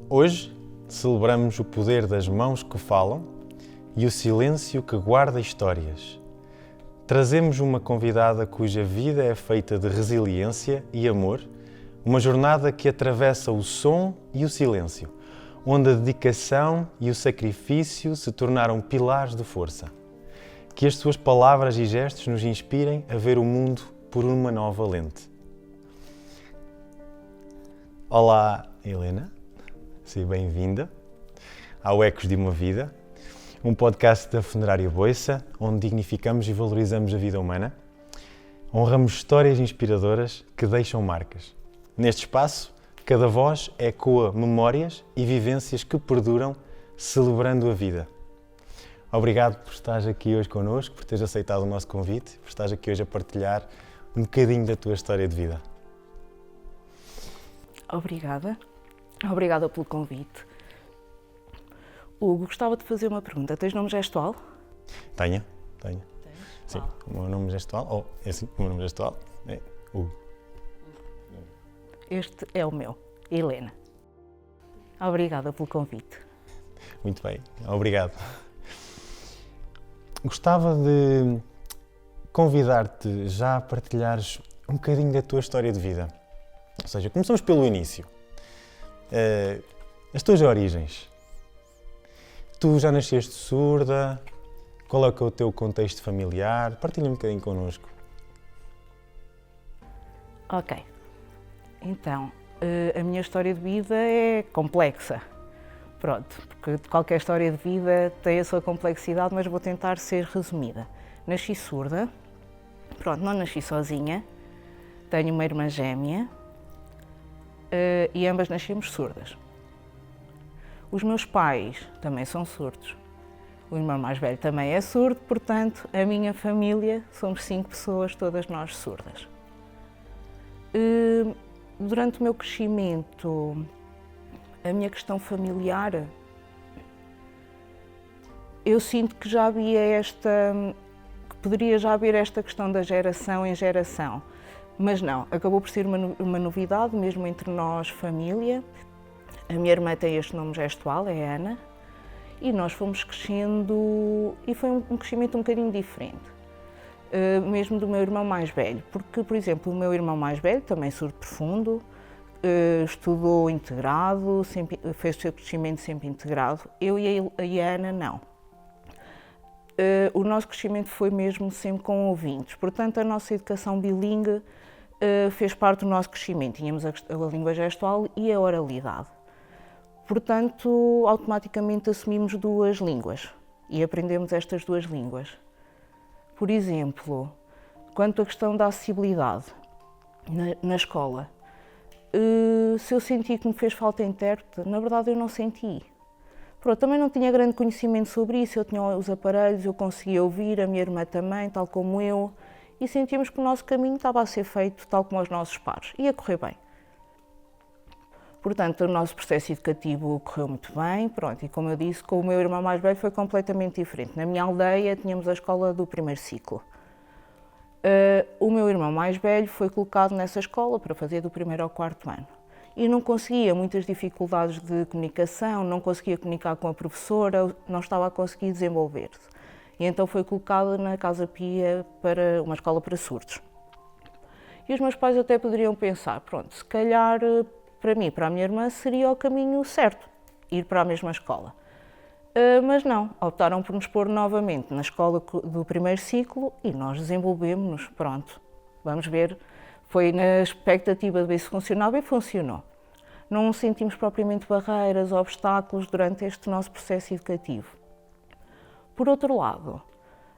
Hoje celebramos o poder das mãos que falam e o silêncio que guarda histórias. Trazemos uma convidada cuja vida é feita de resiliência e amor, uma jornada que atravessa o som e o silêncio, onde a dedicação e o sacrifício se tornaram pilares de força. Que as suas palavras e gestos nos inspirem a ver o mundo por uma nova lente. Olá, Helena. Seja bem-vinda ao Ecos de uma Vida, um podcast da Funerária Boiça, onde dignificamos e valorizamos a vida humana. Honramos histórias inspiradoras que deixam marcas. Neste espaço, cada voz ecoa memórias e vivências que perduram, celebrando a vida. Obrigado por estares aqui hoje connosco, por teres aceitado o nosso convite, por estares aqui hoje a partilhar um bocadinho da tua história de vida. Obrigada pelo convite. Hugo, gostava de fazer uma pergunta. Tens nome gestual? Tenho. Tens? Sim, o meu nome gestual, o meu nome gestual é Hugo. Este é o meu, Helena. Obrigada pelo convite. Muito bem, obrigado. Gostava de convidar-te já a partilhares um bocadinho da tua história de vida. Ou seja, começamos pelo início. As tuas origens. Tu já nasceste surda? Qual é o teu contexto familiar? Partilha um bocadinho connosco. Ok. Então, a minha história de vida é complexa. Pronto, porque qualquer história de vida tem a sua complexidade, mas vou tentar ser resumida. Nasci surda. Pronto, não nasci sozinha. Tenho uma irmã gêmea. E ambas nascemos surdas. Os meus pais também são surdos. O irmão mais velho também é surdo, portanto, a minha família, somos 5 pessoas, todas nós surdas. Durante o meu crescimento, a minha questão familiar, eu sinto que já havia que poderia já haver esta questão da geração em geração. Mas não, acabou por ser uma novidade, mesmo entre nós, família. A minha irmã tem este nome gestual, é Ana, e nós fomos crescendo, e foi um crescimento um bocadinho diferente, mesmo do meu irmão mais velho, porque, por exemplo, o meu irmão mais velho, também surdo profundo, estudou integrado, fez o seu crescimento sempre integrado, eu e a Ana não. O nosso crescimento foi mesmo sempre com ouvintes, portanto, a nossa educação bilingue fez parte do nosso crescimento. Tínhamos a língua gestual e a oralidade. Portanto, automaticamente assumimos 2 línguas e aprendemos estas 2 línguas. Por exemplo, quanto à questão da acessibilidade na escola, se eu senti que me fez falta intérprete, na verdade eu não senti. Pronto, também não tinha grande conhecimento sobre isso, eu tinha os aparelhos, eu conseguia ouvir, a minha irmã também, tal como eu, e sentimos que o nosso caminho estava a ser feito tal como os nossos pares, ia correr bem. Portanto, o nosso processo educativo correu muito bem, pronto, e como eu disse, com o meu irmão mais velho foi completamente diferente. Na minha aldeia tínhamos a escola do primeiro ciclo. O meu irmão mais velho foi colocado nessa escola para fazer do 1º ao 4º ano. E não conseguia, muitas dificuldades de comunicação, não conseguia comunicar com a professora, não estava a conseguir desenvolver-se. E então foi colocada na Casa Pia para uma escola para surdos. E os meus pais até poderiam pensar, pronto, se calhar para mim, para a minha irmã, seria o caminho certo, ir para a mesma escola. Mas não, optaram por nos pôr novamente na escola do primeiro ciclo e nós desenvolvemos-nos, pronto, vamos ver. Foi na expectativa de ver se funcionava e funcionou. Não sentimos propriamente barreiras, obstáculos durante este nosso processo educativo. Por outro lado,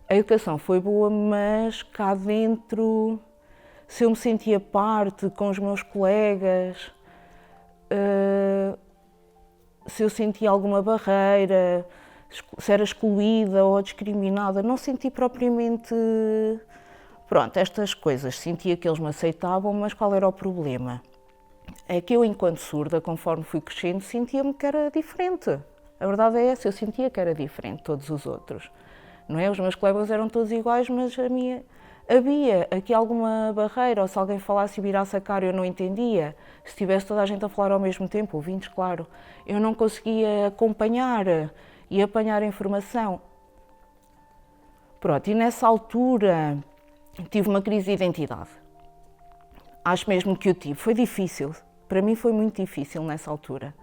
a educação foi boa, mas cá dentro, se eu me sentia parte com os meus colegas, se eu sentia alguma barreira, se era excluída ou discriminada, não senti propriamente, pronto, estas coisas. Sentia que eles me aceitavam, mas qual era o problema? É que eu, enquanto surda, conforme fui crescendo, sentia-me que era diferente. A verdade é essa, eu sentia que era diferente de todos os outros. Não é? Os meus colegas eram todos iguais, mas Havia aqui alguma barreira, ou se alguém falasse e virasse a cara eu não entendia, se tivesse toda a gente a falar ao mesmo tempo, ouvintes, claro, eu não conseguia acompanhar e apanhar a informação. Pronto, e nessa altura tive uma crise de identidade. Acho mesmo que o tive. Foi difícil. Para mim foi muito difícil nessa altura.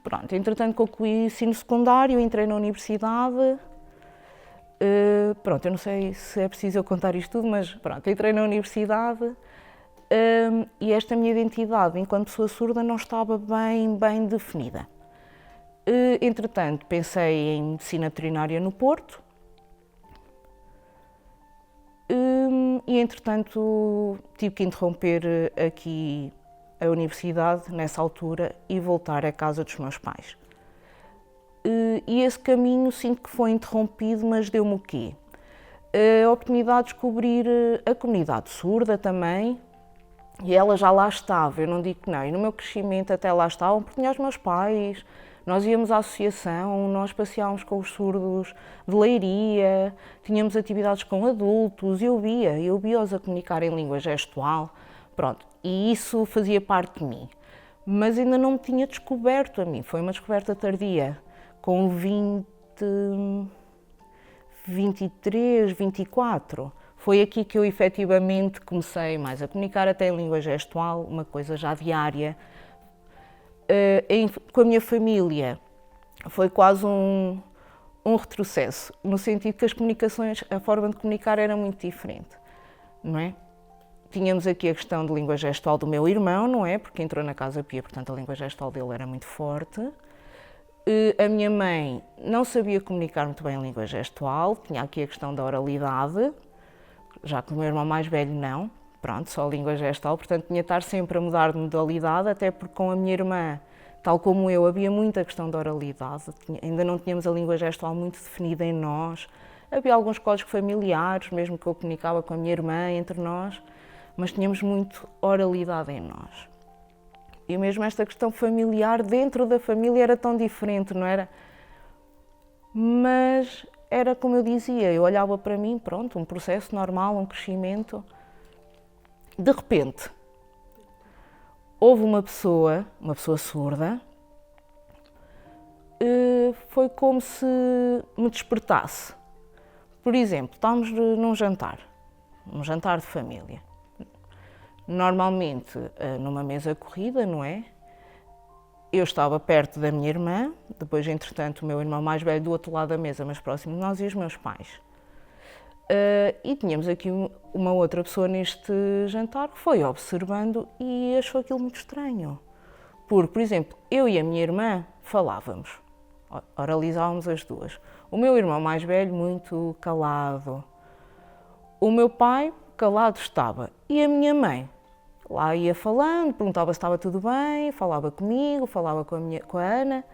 Pronto, entretanto concluí o ensino secundário, entrei na universidade. Pronto, eu não sei se é preciso eu contar isto tudo, mas pronto, entrei na universidade e esta minha identidade enquanto pessoa surda não estava bem definida. Entretanto, pensei em medicina veterinária no Porto e, entretanto, tive que interromper aqui a universidade nessa altura e voltar à casa dos meus pais. E esse caminho sinto que foi interrompido, mas deu-me o quê? A oportunidade de descobrir a comunidade surda também, e ela já lá estava, eu não digo que não, e no meu crescimento até lá estavam, porque tinha os meus pais, nós íamos à associação, nós passeávamos com os surdos de Leiria, tínhamos atividades com adultos, eu via-os a comunicar em língua gestual, pronto, e isso fazia parte de mim. Mas ainda não me tinha descoberto a mim, foi uma descoberta tardia, com 23, 24. Foi aqui que eu efetivamente comecei mais a comunicar até em língua gestual, uma coisa já diária. Com a minha família foi quase um retrocesso, no sentido que as comunicações, a forma de comunicar era muito diferente, não é? Tínhamos aqui a questão de língua gestual do meu irmão, não é? Porque entrou na Casa Pia, portanto a língua gestual dele era muito forte. A minha mãe não sabia comunicar muito bem em língua gestual, tinha aqui a questão da oralidade, já que o meu irmão mais velho não, pronto, só língua gestual, portanto tinha de estar sempre a mudar de modalidade, até porque com a minha irmã, tal como eu, havia muita questão da oralidade, ainda não tínhamos a língua gestual muito definida em nós, havia alguns códigos familiares, mesmo que eu comunicava com a minha irmã, entre nós, mas tínhamos muito oralidade em nós. E mesmo esta questão familiar, dentro da família, era tão diferente, não era? Mas era como eu dizia, eu olhava para mim, pronto, um processo normal, um crescimento. De repente, houve uma pessoa surda, foi como se me despertasse. Por exemplo, estávamos num jantar de família. Normalmente numa mesa corrida, não é? Eu estava perto da minha irmã, depois, entretanto, o meu irmão mais velho do outro lado da mesa, mas próximo de nós, e os meus pais. E tínhamos aqui uma outra pessoa neste jantar que foi observando e achou aquilo muito estranho. Porque, por exemplo, eu e a minha irmã falávamos, oralizávamos as duas. O meu irmão mais velho muito calado. O meu pai calado estava. E a minha mãe lá ia falando, perguntava se estava tudo bem, falava comigo, falava com a Ana.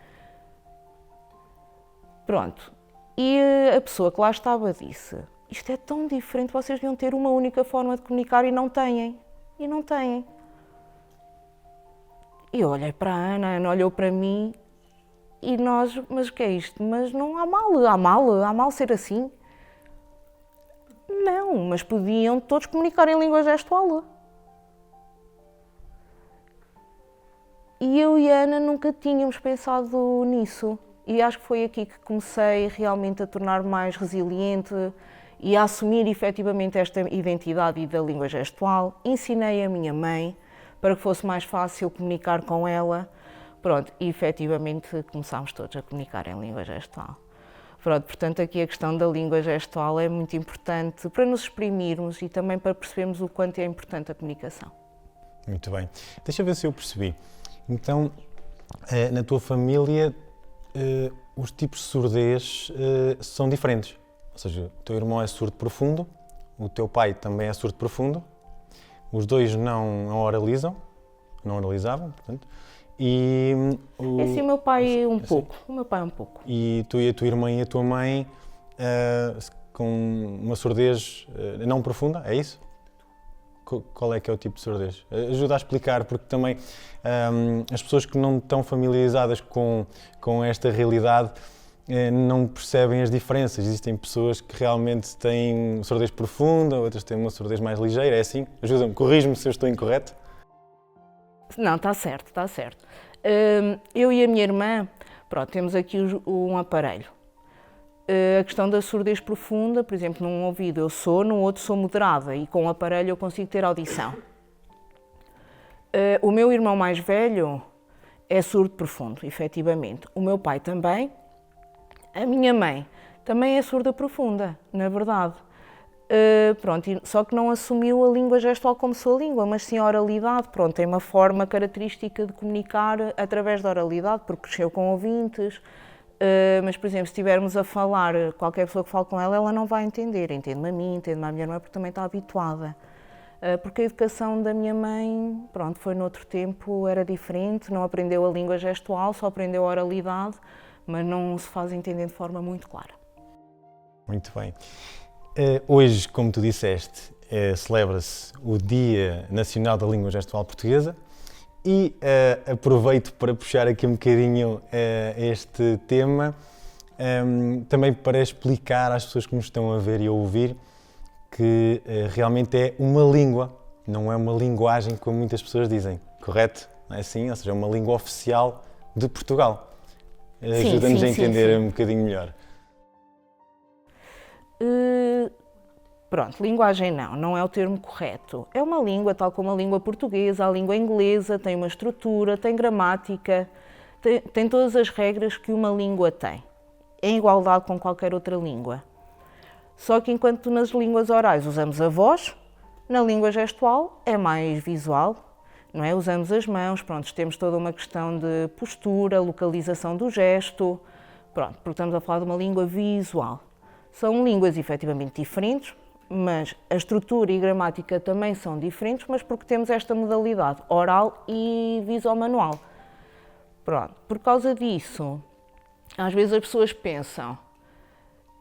Pronto. E a pessoa que lá estava disse: isto é tão diferente, vocês deviam ter uma única forma de comunicar e não têm. E não têm. E eu olhei para a Ana olhou para mim e nós, mas o que é isto? Mas não há mal ser assim? Não, mas podiam todos comunicar em língua gestual. E eu e a Ana nunca tínhamos pensado nisso. E acho que foi aqui que comecei realmente a tornar-me mais resiliente e a assumir efetivamente esta identidade da língua gestual. Ensinei a minha mãe para que fosse mais fácil comunicar com ela. Pronto, e efetivamente começámos todos a comunicar em língua gestual. Pronto, portanto, aqui a questão da língua gestual é muito importante para nos exprimirmos e também para percebermos o quanto é importante a comunicação. Muito bem. Deixa eu ver se eu percebi. Então, na tua família, os tipos de surdez são diferentes. Ou seja, o teu irmão é surdo profundo, o teu pai também é surdo profundo, os dois não oralizavam, portanto, e... Esse é o meu pai um pouco, o meu pai um pouco. E tu e a tua irmã e a tua mãe com uma surdez não profunda, é isso? Qual é que é o tipo de surdez? Ajuda a explicar, porque também as pessoas que não estão familiarizadas com esta realidade não percebem as diferenças. Existem pessoas que realmente têm surdez profunda, outras têm uma surdez mais ligeira. É assim? Ajuda-me, corrige-me se eu estou incorreto. Não, está certo, está certo. Eu e a minha irmã, pronto, temos aqui um aparelho. A questão da surdez profunda, por exemplo, num ouvido eu sou, no outro sou moderada e com o aparelho eu consigo ter audição. O meu irmão mais velho é surdo profundo, efetivamente. O meu pai também. A minha mãe também é surda profunda, na verdade. Pronto, só que não assumiu a língua gestual como sua língua, mas sim a oralidade. Pronto, tem uma forma característica de comunicar através da oralidade, porque cresceu com ouvintes. Mas, por exemplo, se estivermos a falar, qualquer pessoa que fale com ela, ela não vai entender. Entende-me a mim, entende-me a minha irmã, porque também está habituada. Porque a educação da minha mãe, pronto, foi noutro tempo, era diferente, não aprendeu a língua gestual, só aprendeu a oralidade, mas não se faz entender de forma muito clara. Muito bem. Hoje, como tu disseste, celebra-se o Dia Nacional da Língua Gestual Portuguesa e aproveito para puxar aqui um bocadinho este tema, também para explicar às pessoas que nos estão a ver e a ouvir que realmente é uma língua, não é uma linguagem como muitas pessoas dizem, correto? Não é assim? Ou seja, é uma língua oficial de Portugal. Ajuda-nos a entender um bocadinho melhor. Pronto, linguagem não é o termo correto. É uma língua, tal como a língua portuguesa, a língua inglesa, tem uma estrutura, tem gramática, tem todas as regras que uma língua tem, em igualdade com qualquer outra língua. Só que enquanto nas línguas orais usamos a voz, na língua gestual é mais visual, não é? Usamos as mãos, pronto, temos toda uma questão de postura, localização do gesto, pronto, porque estamos a falar de uma língua visual. São línguas efetivamente diferentes, mas a estrutura e a gramática também são diferentes, mas porque temos esta modalidade oral e visual-manual. Pronto, por causa disso, às vezes as pessoas pensam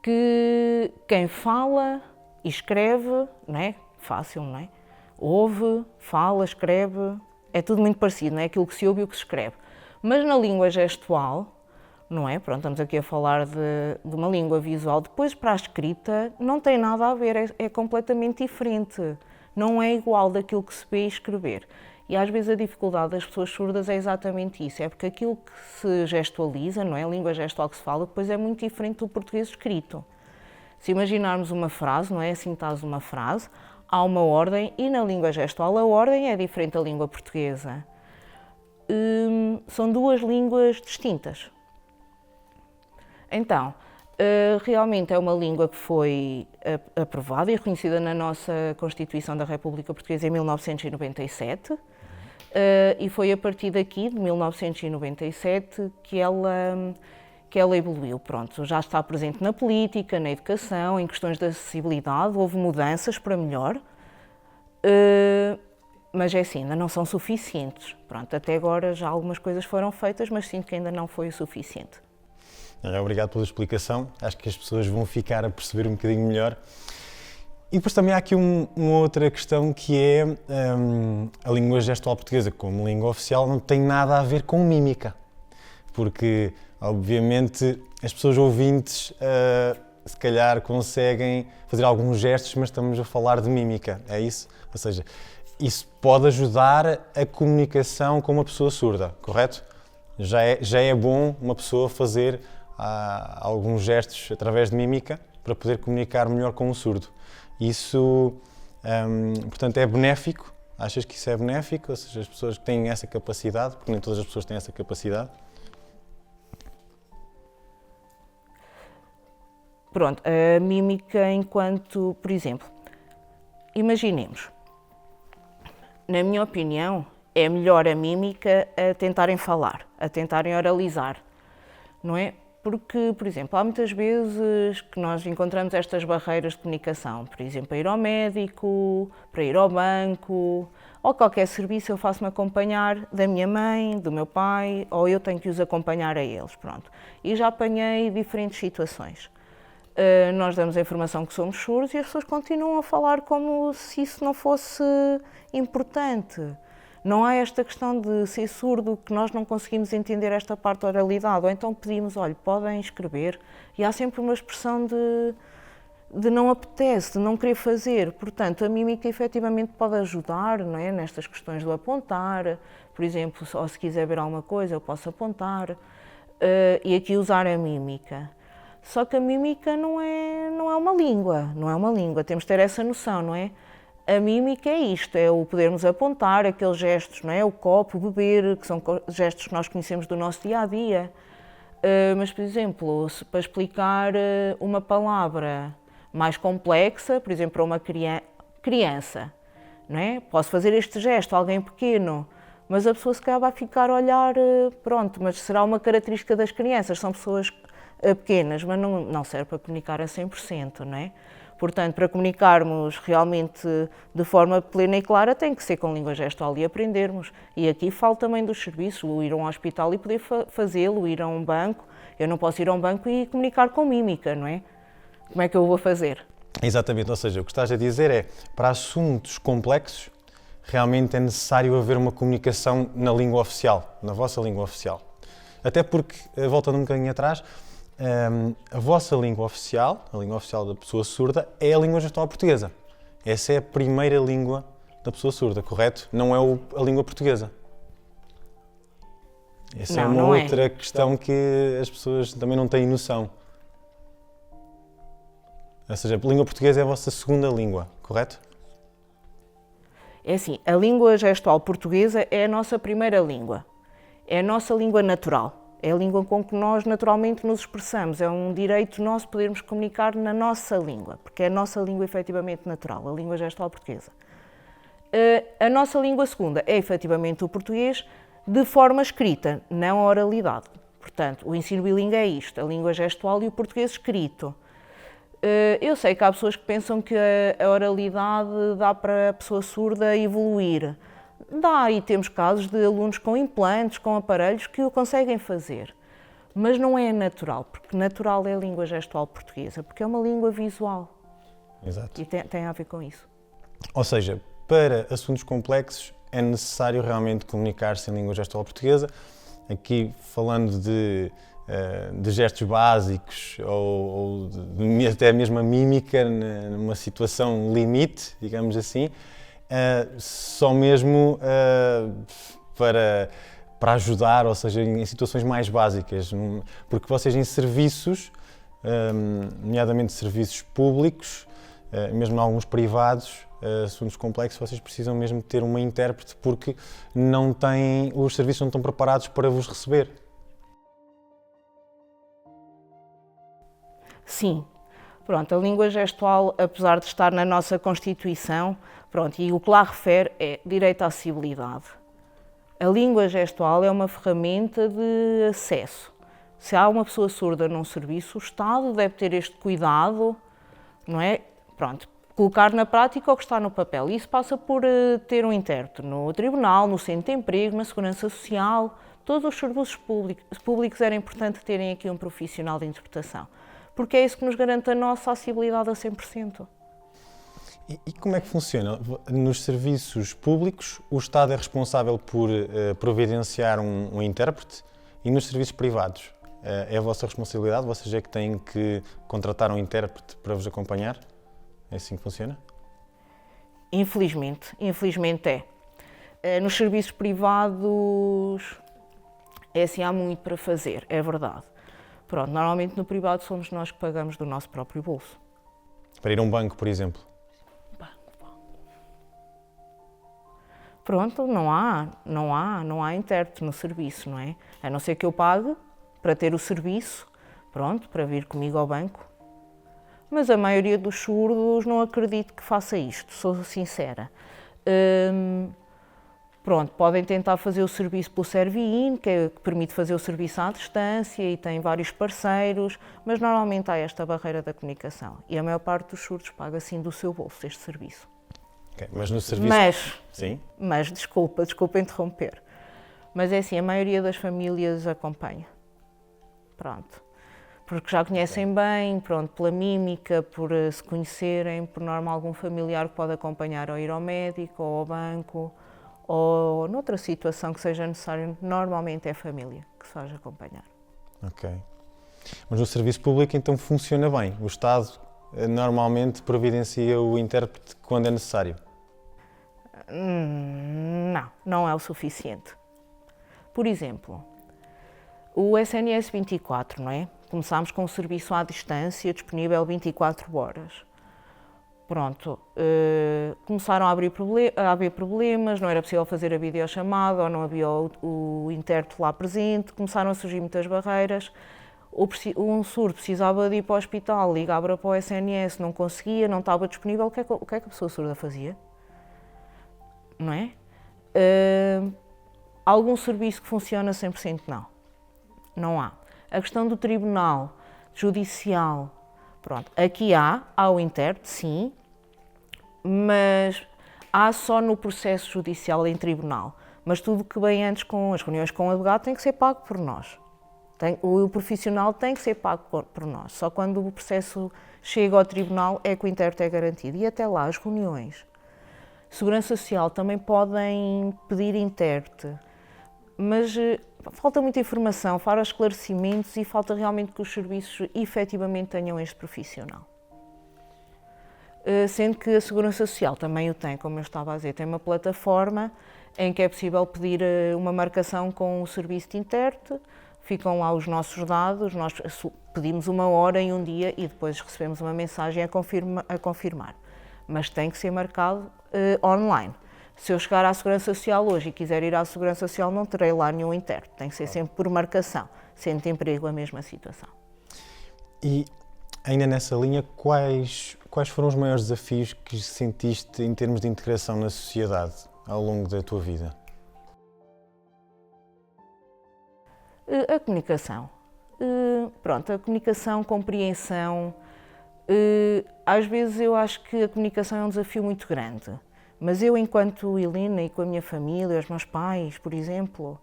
que quem fala e escreve, não é? Fácil, não é? Ouve, fala, escreve, é tudo muito parecido, não é? Aquilo que se ouve e o que se escreve. Mas na língua gestual, não é? Pronto, estamos aqui a falar de uma língua visual. Depois, para a escrita, não tem nada a ver, é completamente diferente. Não é igual daquilo que se vê e escrever. E às vezes a dificuldade das pessoas surdas é exatamente isso, é porque aquilo que se gestualiza, não é? A língua gestual que se fala, depois é muito diferente do português escrito. Se imaginarmos uma frase, não é? A sintase de uma frase, há uma ordem e na língua gestual a ordem é diferente da língua portuguesa. São duas línguas distintas. Então, realmente é uma língua que foi aprovada e reconhecida na nossa Constituição da República Portuguesa em 1997 e foi a partir daqui, de 1997, que ela evoluiu. Pronto, já está presente na política, na educação, em questões de acessibilidade, houve mudanças para melhor, mas é assim, ainda não são suficientes. Pronto, até agora já algumas coisas foram feitas, mas sinto que ainda não foi o suficiente. Obrigado pela explicação, acho que as pessoas vão ficar a perceber um bocadinho melhor. E depois também há aqui uma outra questão que é a língua gestual portuguesa como língua oficial não tem nada a ver com mímica, porque obviamente as pessoas ouvintes se calhar conseguem fazer alguns gestos, mas estamos a falar de mímica, é isso? Ou seja, isso pode ajudar a comunicação com uma pessoa surda, correto? Já é bom uma pessoa fazer alguns gestos através de mímica para poder comunicar melhor com o surdo. Isso, portanto, é benéfico? Achas que isso é benéfico? Ou seja, as pessoas que têm essa capacidade, porque nem todas as pessoas têm essa capacidade? Pronto, a mímica enquanto, por exemplo, imaginemos, na minha opinião, é melhor a mímica a tentarem falar, a tentarem oralizar, não é? Porque, por exemplo, há muitas vezes que nós encontramos estas barreiras de comunicação, por exemplo, para ir ao médico, para ir ao banco, ou qualquer serviço eu faço-me acompanhar da minha mãe, do meu pai, ou eu tenho que os acompanhar a eles, pronto. E já apanhei diferentes situações. Nós damos a informação que somos surdos e as pessoas continuam a falar como se isso não fosse importante. Não há esta questão de ser surdo, que nós não conseguimos entender esta parte da oralidade, ou então pedimos, olha, podem escrever, e há sempre uma expressão de não apetece, de não querer fazer. Portanto, a mímica efetivamente pode ajudar, não é? Nestas questões do apontar, por exemplo, ou se quiser ver alguma coisa, eu posso apontar, e aqui usar a mímica. Só que a mímica não é uma língua, não é uma língua, temos de ter essa noção, não é? A mímica é isto, é o podermos apontar, aqueles gestos, não é? O copo, o beber, que são gestos que nós conhecemos do nosso dia-a-dia. Mas, por exemplo, para explicar uma palavra mais complexa, por exemplo, para uma criança, não é? Posso fazer este gesto, alguém pequeno, mas a pessoa se calhar vai ficar a olhar, pronto, mas será uma característica das crianças, são pessoas pequenas, mas não serve para comunicar a 100%, não é? Portanto, para comunicarmos realmente de forma plena e clara, tem que ser com língua gestual e aprendermos. E aqui falo também dos serviços, o ir a um hospital e poder fazê-lo, ir a um banco. Eu não posso ir a um banco e comunicar com mímica, não é? Como é que eu vou fazer? Exatamente, ou seja, o que estás a dizer é, para assuntos complexos, realmente é necessário haver uma comunicação na língua oficial, na vossa língua oficial. Até porque, voltando um bocadinho atrás, a vossa língua oficial, a língua oficial da pessoa surda, é a língua gestual portuguesa. Essa é a primeira língua da pessoa surda, correto? Não é a língua portuguesa. Essa é uma outra questão que as pessoas também não têm noção. Ou seja, a língua portuguesa é a vossa segunda língua, correto? É assim, a língua gestual portuguesa é a nossa primeira língua. É a nossa língua natural. É a língua com que nós naturalmente nos expressamos. É um direito nosso podermos comunicar na nossa língua, porque é a nossa língua efetivamente natural, a língua gestual portuguesa. A nossa língua segunda é efetivamente o português de forma escrita, não a oralidade. Portanto, o ensino bilíngue é isto, a língua gestual e o português escrito. Eu sei que há pessoas que pensam que a oralidade dá para a pessoa surda evoluir. Dá, e temos casos de alunos com implantes, com aparelhos, que o conseguem fazer. Mas não é natural, porque natural é a língua gestual portuguesa, porque é uma língua visual. Exato. E tem a ver com isso. Ou seja, para assuntos complexos é necessário realmente comunicar-se em língua gestual portuguesa. Aqui falando de gestos básicos ou até mesmo a mímica numa situação limite, digamos assim, só mesmo para ajudar, ou seja, em situações mais básicas, porque vocês em serviços, nomeadamente serviços públicos, mesmo alguns privados, assuntos complexos, vocês precisam mesmo ter uma intérprete porque os serviços não estão preparados para vos receber. Sim. Pronto, a língua gestual, apesar de estar na nossa Constituição, pronto, e o que lá refere é direito à acessibilidade. A língua gestual é uma ferramenta de acesso. Se há uma pessoa surda num serviço, o Estado deve ter este cuidado, não é? Pronto, colocar na prática o que está no papel. Isso passa por ter um intérprete no tribunal, no centro de emprego, na segurança social. Todos os serviços públicos era importante terem aqui um profissional de interpretação, porque é isso que nos garante a nossa acessibilidade a 100%. E como é que funciona? Nos serviços públicos, o Estado é responsável por providenciar um intérprete, e nos serviços privados é a vossa responsabilidade? Vocês é que têm que contratar um intérprete para vos acompanhar? É assim que funciona? Infelizmente é. Nos serviços privados, é assim, há muito para fazer, é verdade. Pronto, normalmente no privado somos nós que pagamos do nosso próprio bolso. Para ir a um banco, por exemplo? Pronto, não há intérprete no serviço, não é? A não ser que eu pague para ter o serviço, pronto, para vir comigo ao banco. Mas a maioria dos surdos não acredito que faça isto, sou sincera. Pronto, podem tentar fazer o serviço pelo Serviin, que permite fazer o serviço à distância e tem vários parceiros, mas normalmente há esta barreira da comunicação e a maior parte dos surdos paga sim do seu bolso este serviço. Okay, mas no serviço... Mas desculpa interromper, mas é assim, a maioria das famílias acompanha, pronto, porque já conhecem bem, pronto, pela mímica, por se conhecerem, por norma algum familiar que pode acompanhar ou ir ao médico ou ao banco, ou noutra situação que seja necessária, normalmente é a família que se faz acompanhar. Ok. Mas o serviço público então funciona bem? O Estado normalmente providencia o intérprete quando é necessário? Não é o suficiente. Por exemplo, o SNS 24, não é? Começámos com o serviço à distância, disponível 24 horas. Pronto, começaram a haver problemas, não era possível fazer a videochamada, ou não havia o intérprete lá presente, começaram a surgir muitas barreiras. Um surdo precisava de ir para o hospital, ligava para o SNS, não conseguia, não estava disponível, o que é que a pessoa surda fazia? Não é? Algum serviço que funciona 100%? Não há. A questão do tribunal judicial, pronto, aqui há o intérprete, sim, mas há só no processo judicial em tribunal. Mas tudo que vem antes com as reuniões com o advogado tem que ser pago por nós. O profissional tem que ser pago por nós. Só quando o processo chega ao tribunal é que o intérprete é garantido. E até lá, as reuniões. Segurança Social também podem pedir intérprete, mas falta muita informação, falta esclarecimentos e falta realmente que os serviços efetivamente tenham este profissional. Sendo que a Segurança Social também o tem, como eu estava a dizer, tem uma plataforma em que é possível pedir uma marcação com o serviço de intérprete, ficam lá os nossos dados, nós pedimos uma hora e um dia e depois recebemos uma mensagem a confirmar. Mas tem que ser marcado online. Se eu chegar à Segurança Social hoje e quiser ir à Segurança Social, não terei lá nenhum intérprete, tem que ser sempre por marcação, sendo de emprego a mesma situação. E ainda nessa linha, quais foram os maiores desafios que sentiste em termos de integração na sociedade ao longo da tua vida? A comunicação. A comunicação, compreensão. Às vezes eu acho que a comunicação é um desafio muito grande, mas eu, enquanto Helena e com a minha família, os meus pais, por exemplo,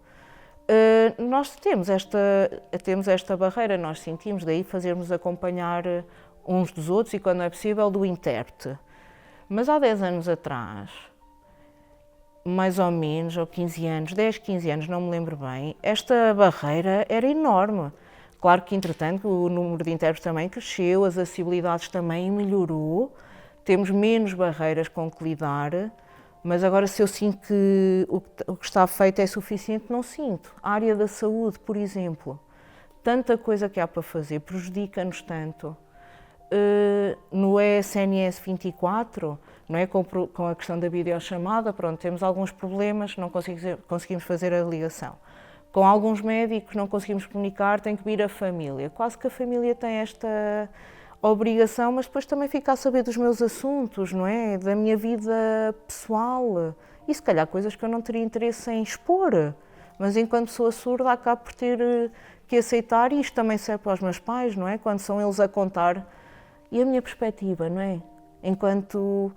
nós temos esta barreira, nós sentimos, daí fazermos acompanhar uns dos outros e, quando é possível, do intérprete. Mas há 10 anos atrás, mais ou menos, ou 15 anos, 10, 15 anos, não me lembro bem, esta barreira era enorme. Claro que, entretanto, o número de intérpretes também cresceu, as acessibilidades também melhorou, temos menos barreiras com que lidar, mas agora se eu sinto que o que está feito é suficiente, não sinto. A área da saúde, por exemplo, tanta coisa que há para fazer, prejudica-nos tanto. No SNS 24, não é? Com a questão da videochamada, pronto, temos alguns problemas, não conseguimos fazer a ligação. Com alguns médicos não conseguimos comunicar, tem que vir a família. Quase que a família tem esta obrigação, mas depois também fica a saber dos meus assuntos, não é? Da minha vida pessoal. E se calhar coisas que eu não teria interesse em expor. Mas enquanto pessoa surda acabo por ter que aceitar, e isto também serve para os meus pais, não é? Quando são eles a contar. E a minha perspectiva, não é? Enquanto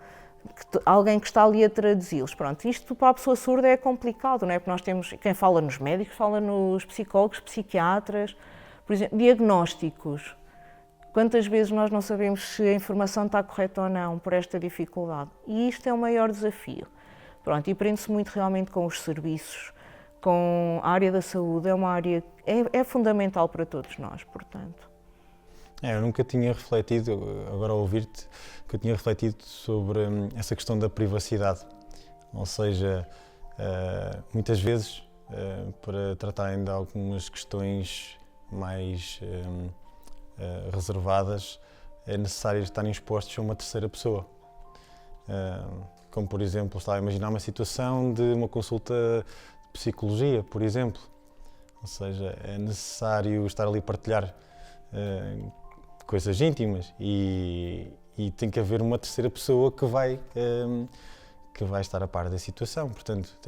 alguém que está ali a traduzi-los. Pronto, isto para a pessoa surda é complicado, não é? Porque nós temos, quem fala nos médicos, fala nos psicólogos, psiquiatras, por exemplo, diagnósticos. Quantas vezes nós não sabemos se a informação está correta ou não por esta dificuldade? E isto é o maior desafio. Pronto, e prende-se muito realmente com os serviços, com a área da saúde, é uma área, é fundamental para todos nós, portanto. Eu nunca tinha refletido, agora ao ouvir-te, que eu tinha refletido sobre essa questão da privacidade. Ou seja, muitas vezes, para tratarem de algumas questões mais reservadas, é necessário estarem expostos a uma terceira pessoa. Como, por exemplo, estava a imaginar uma situação de uma consulta de psicologia, por exemplo. Ou seja, é necessário estar ali a partilhar coisas íntimas e tem que haver uma terceira pessoa que vai estar a par da situação. Portanto,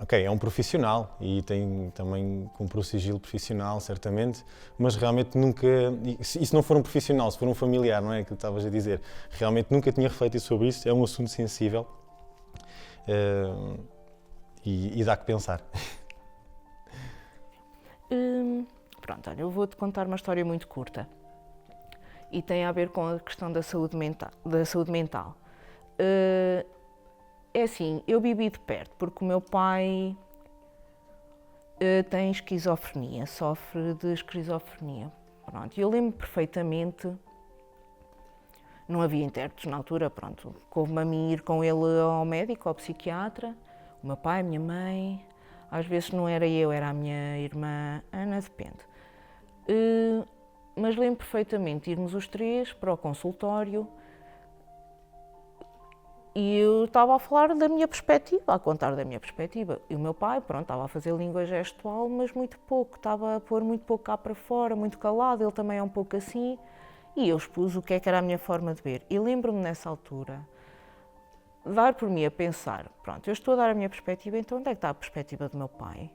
é um profissional e também cumpre o sigilo profissional, certamente, mas realmente nunca, e se não for um profissional, se for um familiar, não é aquilo que estavas a dizer, realmente nunca tinha refletido sobre isso, é um assunto sensível e dá que pensar. Pronto, olha, eu vou-te contar uma história muito curta e tem a ver com a questão da saúde mental. É assim, eu vivi de perto, porque o meu pai tem esquizofrenia, sofre de esquizofrenia. Pronto, eu lembro perfeitamente, não havia intérpretes na altura, pronto, coube-me a mim ir com ele ao médico, ao psiquiatra, o meu pai, a minha mãe, às vezes não era eu, era a minha irmã Ana, depende. Mas lembro perfeitamente irmos os três para o consultório e eu estava a falar da minha perspectiva, a contar da minha perspectiva. E o meu pai, pronto, estava a fazer língua gestual, mas muito pouco, estava a pôr muito pouco cá para fora, muito calado, ele também é um pouco assim. E eu expus o que era a minha forma de ver. E lembro-me nessa altura, dar por mim a pensar, pronto, eu estou a dar a minha perspectiva, então onde é que está a perspectiva do meu pai?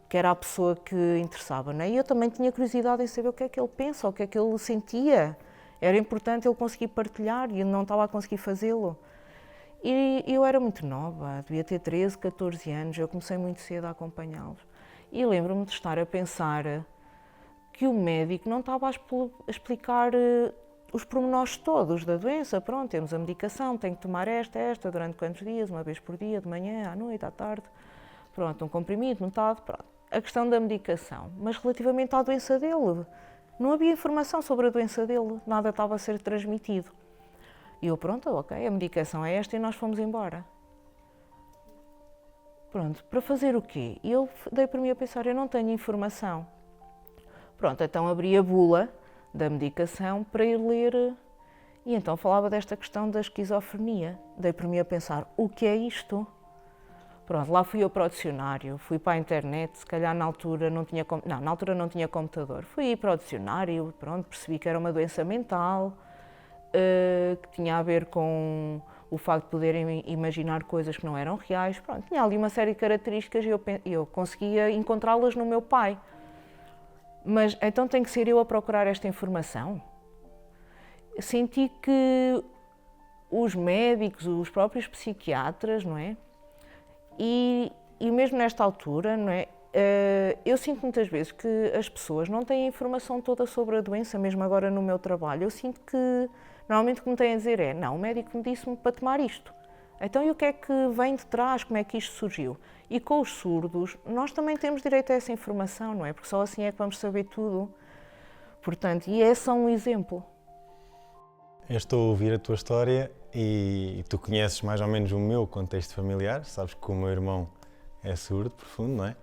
Que era a pessoa que interessava, não é? E eu também tinha curiosidade em saber o que é que ele pensa, o que é que ele sentia. Era importante ele conseguir partilhar e eu não estava a conseguir fazê-lo. E eu era muito nova, devia ter 13, 14 anos, eu comecei muito cedo a acompanhá-los. E lembro-me de estar a pensar que o médico não estava a explicar os pormenores todos da doença. Pronto, temos a medicação, tem que tomar esta, durante quantos dias, uma vez por dia, de manhã, à noite, à tarde. Pronto, um comprimido, metade, pronto. A questão da medicação, mas relativamente à doença dele, não havia informação sobre a doença dele, nada estava a ser transmitido. E eu, pronto, ok, a medicação é esta e nós fomos embora. Pronto, para fazer o quê? E eu dei por mim a pensar, eu não tenho informação. Pronto, então abri a bula da medicação para ir ler e então falava desta questão da esquizofrenia. Dei por mim a pensar, o que é isto? Pronto, lá fui eu para o dicionário, fui para a internet, se calhar na altura não tinha computador. Fui para o dicionário, pronto, percebi que era uma doença mental, que tinha a ver com o facto de poderem imaginar coisas que não eram reais. Pronto, tinha ali uma série de características e eu conseguia encontrá-las no meu pai. Mas então tem que ser eu a procurar esta informação? Senti que os médicos, os próprios psiquiatras, não é? E mesmo nesta altura, não é? Eu sinto muitas vezes que as pessoas não têm a informação toda sobre a doença, mesmo agora no meu trabalho. Eu sinto que, normalmente o que me têm a dizer é, não, o médico me disse-me para tomar isto. Então, e o que é que vem de trás? Como é que isto surgiu? E com os surdos, nós também temos direito a essa informação, não é? Porque só assim é que vamos saber tudo. Portanto, e é só um exemplo. Eu estou a ouvir a tua história e tu conheces mais ou menos o meu contexto familiar, sabes que o meu irmão é surdo, profundo, não é?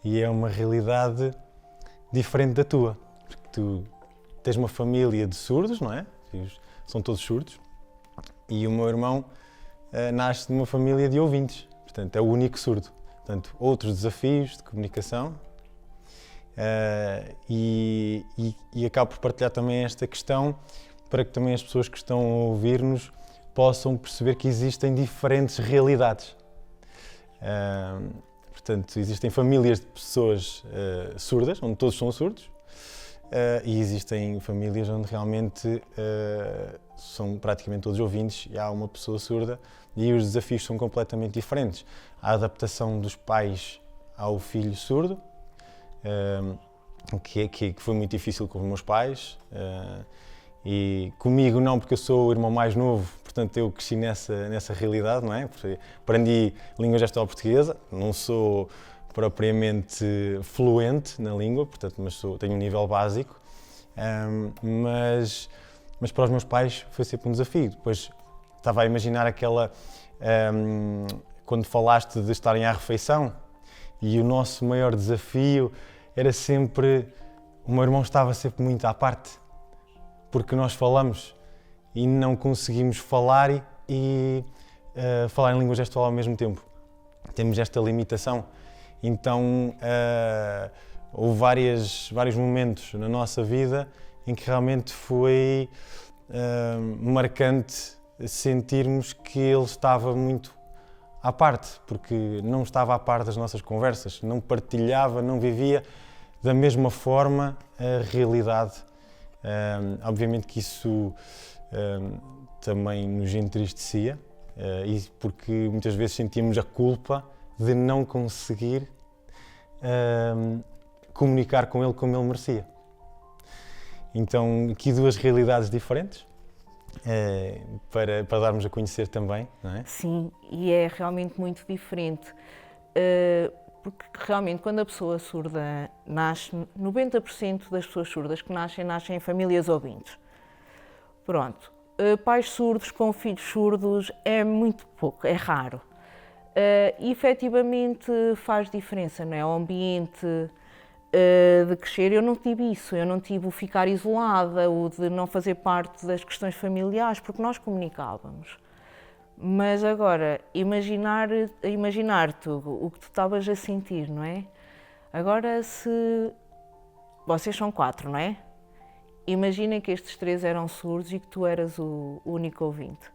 E é uma realidade diferente da tua, porque tu tens uma família de surdos, não é? São todos surdos, e o meu irmão nasce de uma família de ouvintes, portanto é o único surdo. Portanto, outros desafios de comunicação e acabo por partilhar também esta questão para que também as pessoas que estão a ouvir-nos possam perceber que existem diferentes realidades. Portanto, existem famílias de pessoas surdas, onde todos são surdos, e existem famílias onde realmente são praticamente todos ouvintes e há uma pessoa surda e os desafios são completamente diferentes. A adaptação dos pais ao filho surdo, que foi muito difícil com os meus pais, e comigo não, porque eu sou o irmão mais novo, portanto eu cresci nessa realidade, não é? Porque aprendi língua gestual portuguesa, não sou propriamente fluente na língua, portanto, mas tenho um nível básico, mas para os meus pais foi sempre um desafio. Depois estava a imaginar quando falaste de estarem à refeição, e o nosso maior desafio era sempre, o meu irmão estava sempre muito à parte, porque nós falamos e não conseguimos falar e falar em língua gestual ao mesmo tempo. Temos esta limitação. Então, houve vários momentos na nossa vida em que realmente foi marcante sentirmos que ele estava muito à parte, porque não estava à par das nossas conversas, não partilhava, não vivia da mesma forma a realidade. Obviamente que isso também nos entristecia, porque muitas vezes sentíamos a culpa de não conseguir comunicar com ele como ele merecia. Então, aqui duas realidades diferentes, para darmos a conhecer também, não é? Sim, e é realmente muito diferente. Porque realmente quando a pessoa surda nasce, 90% das pessoas surdas que nascem em famílias ouvintes. Pronto. Pais surdos com filhos surdos é muito pouco, é raro. E efetivamente faz diferença, não é? O ambiente de crescer, eu não tive isso, eu não tive o ficar isolada, o de não fazer parte das questões familiares, porque nós comunicávamos. Mas agora, imaginar-te o que tu estavas a sentir, não é? Agora, se vocês são 4, não é? Imaginem que estes 3 eram surdos e que tu eras o único ouvinte.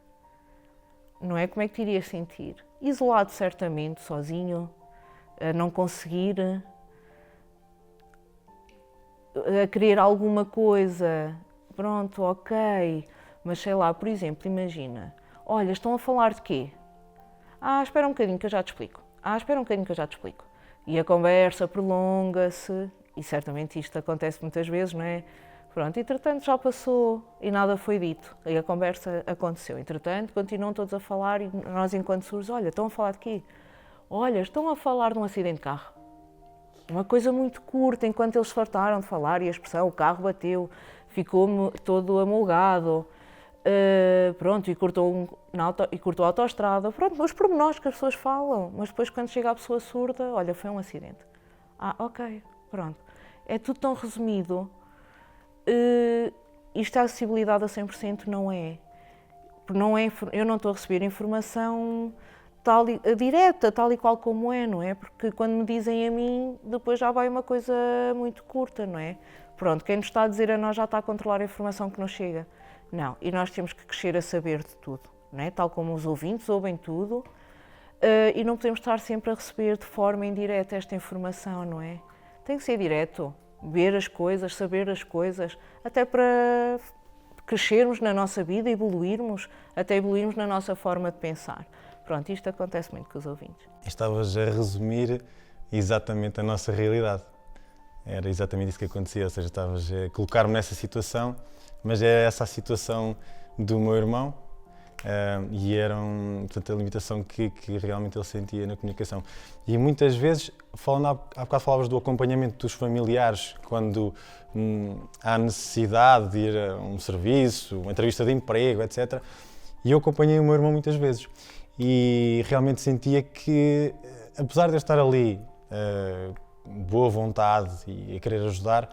Não é? Como é que te irias sentir? Isolado, certamente, sozinho, a não conseguir, a querer alguma coisa. Pronto, ok. Mas sei lá, por exemplo, imagina. Olha, estão a falar de quê? Espera um bocadinho que eu já te explico. Espera um bocadinho que eu já te explico. E a conversa prolonga-se, e certamente isto acontece muitas vezes, não é? Pronto, entretanto já passou e nada foi dito. E a conversa aconteceu. Entretanto, continuam todos a falar e nós, enquanto surdos, olha, estão a falar de quê? Olha, estão a falar de um acidente de carro. Uma coisa muito curta, enquanto eles se fartaram de falar e a expressão, o carro bateu, ficou todo amolgado. Pronto, e cortou a autoestrada. Pronto, os pormenores que as pessoas falam. Mas depois, quando chega a pessoa surda, olha, foi um acidente. Ok, pronto. É tudo tão resumido. Isto é acessibilidade a 100% não é. Eu não estou a receber informação direta, tal e qual como é, não é? Porque quando me dizem a mim, depois já vai uma coisa muito curta, não é? Pronto, quem nos está a dizer a nós já está a controlar a informação que nos chega. Não, e nós temos que crescer a saber de tudo, não é? Tal como os ouvintes ouvem tudo, e não podemos estar sempre a receber de forma indireta esta informação, não é? Tem que ser direto, ver as coisas, saber as coisas, até para crescermos na nossa vida, evoluirmos, até evoluirmos na nossa forma de pensar. Pronto, isto acontece muito com os ouvintes. Estavas a resumir exatamente a nossa realidade. Era exatamente isso que acontecia, ou seja, estavas a colocar-me nessa situação, mas era essa a situação do meu irmão e era portanto, a limitação que realmente ele sentia na comunicação. E muitas vezes, há bocado falavas do acompanhamento dos familiares, quando há necessidade de ir a um serviço, uma entrevista de emprego, etc. E eu acompanhei o meu irmão muitas vezes e realmente sentia que, apesar de eu estar ali, boa vontade e a querer ajudar,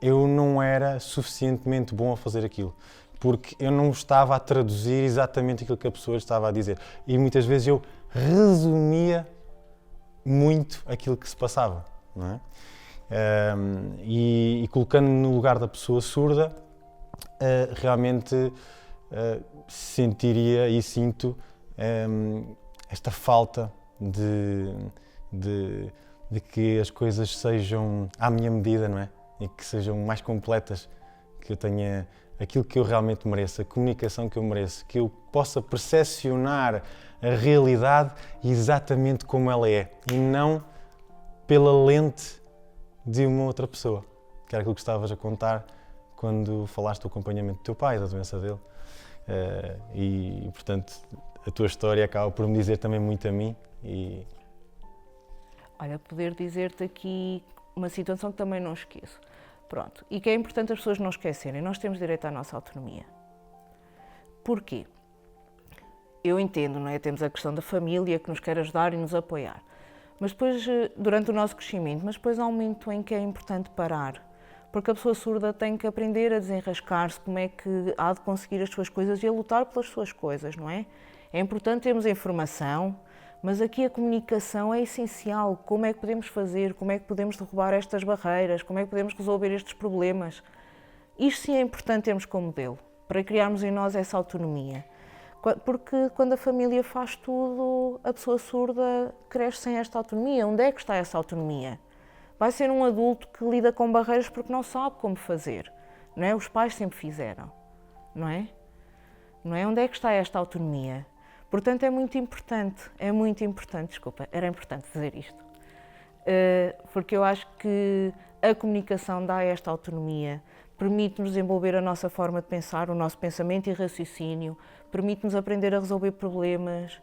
eu não era suficientemente bom a fazer aquilo, porque eu não estava a traduzir exatamente aquilo que a pessoa estava a dizer. E muitas vezes eu resumia muito aquilo que se passava, não é? E colocando-me no lugar da pessoa surda, realmente sentiria e sinto esta falta de que as coisas sejam à minha medida, não é? E que sejam mais completas, que eu tenha aquilo que eu realmente mereço, a comunicação que eu mereço, que eu possa percepcionar a realidade exatamente como ela é e não pela lente de uma outra pessoa, que era aquilo que estavas a contar quando falaste do acompanhamento do teu pai, da doença dele. E, portanto, a tua história acaba por me dizer também muito a mim. Olha, poder dizer-te aqui uma situação que também não esqueço. Pronto, e que é importante as pessoas não esquecerem, nós temos direito à nossa autonomia. Porquê? Eu entendo, não é? Temos a questão da família que nos quer ajudar e nos apoiar. Mas depois, durante o nosso crescimento, mas depois há um momento em que é importante parar. Porque a pessoa surda tem que aprender a desenrascar-se, como é que há de conseguir as suas coisas e a lutar pelas suas coisas, não é? É importante termos a informação, mas aqui a comunicação é essencial. Como é que podemos fazer? Como é que podemos derrubar estas barreiras? Como é que podemos resolver estes problemas? Isto sim é importante termos como modelo, para criarmos em nós essa autonomia. Porque quando a família faz tudo, a pessoa surda cresce sem esta autonomia. Onde é que está essa autonomia? Vai ser um adulto que lida com barreiras porque não sabe como fazer. Não é? Os pais sempre fizeram. Não é? Não é? Onde é que está esta autonomia? Portanto, é muito importante, desculpa, era importante dizer isto, porque eu acho que a comunicação dá esta autonomia, permite-nos desenvolver a nossa forma de pensar, o nosso pensamento e raciocínio, permite-nos aprender a resolver problemas.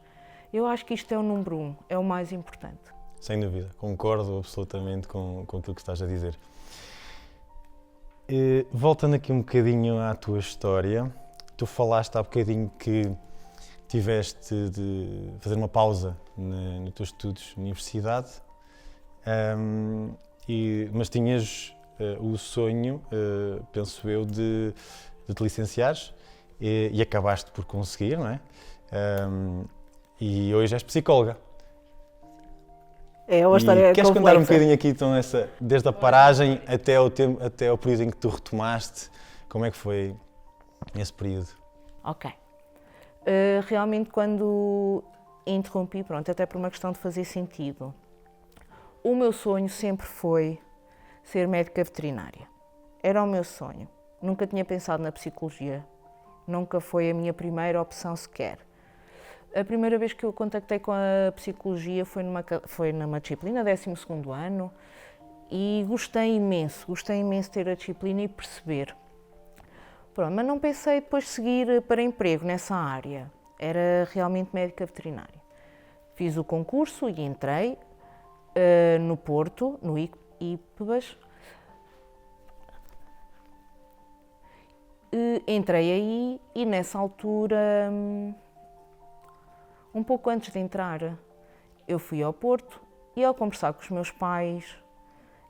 Eu acho que isto é o número 1, é o mais importante. Sem dúvida, concordo absolutamente com aquilo que estás a dizer. Voltando aqui um bocadinho à tua história, tu falaste há bocadinho que tiveste de fazer uma pausa nos teus estudos de universidade, mas tinhas o sonho, penso eu, de te licenciares e acabaste por conseguir, não é? E hoje és psicóloga. É uma história queres complexa. contar um bocadinho aqui, então, desde a paragem até ao período em que tu retomaste, como é que foi esse período? Ok. Realmente, quando interrompi, pronto, até por uma questão de fazer sentido, o meu sonho sempre foi ser médica veterinária. Era o meu sonho. Nunca tinha pensado na psicologia. Nunca foi a minha primeira opção sequer. A primeira vez que eu contactei com a psicologia foi numa disciplina, 12º ano, e gostei imenso de ter a disciplina e perceber. Pronto, mas não pensei depois seguir para emprego nessa área. Era realmente médica veterinária. Fiz o concurso e entrei no Porto, no IPBAS. Entrei aí e nessa altura, um pouco antes de entrar, eu fui ao Porto e ao conversar com os meus pais,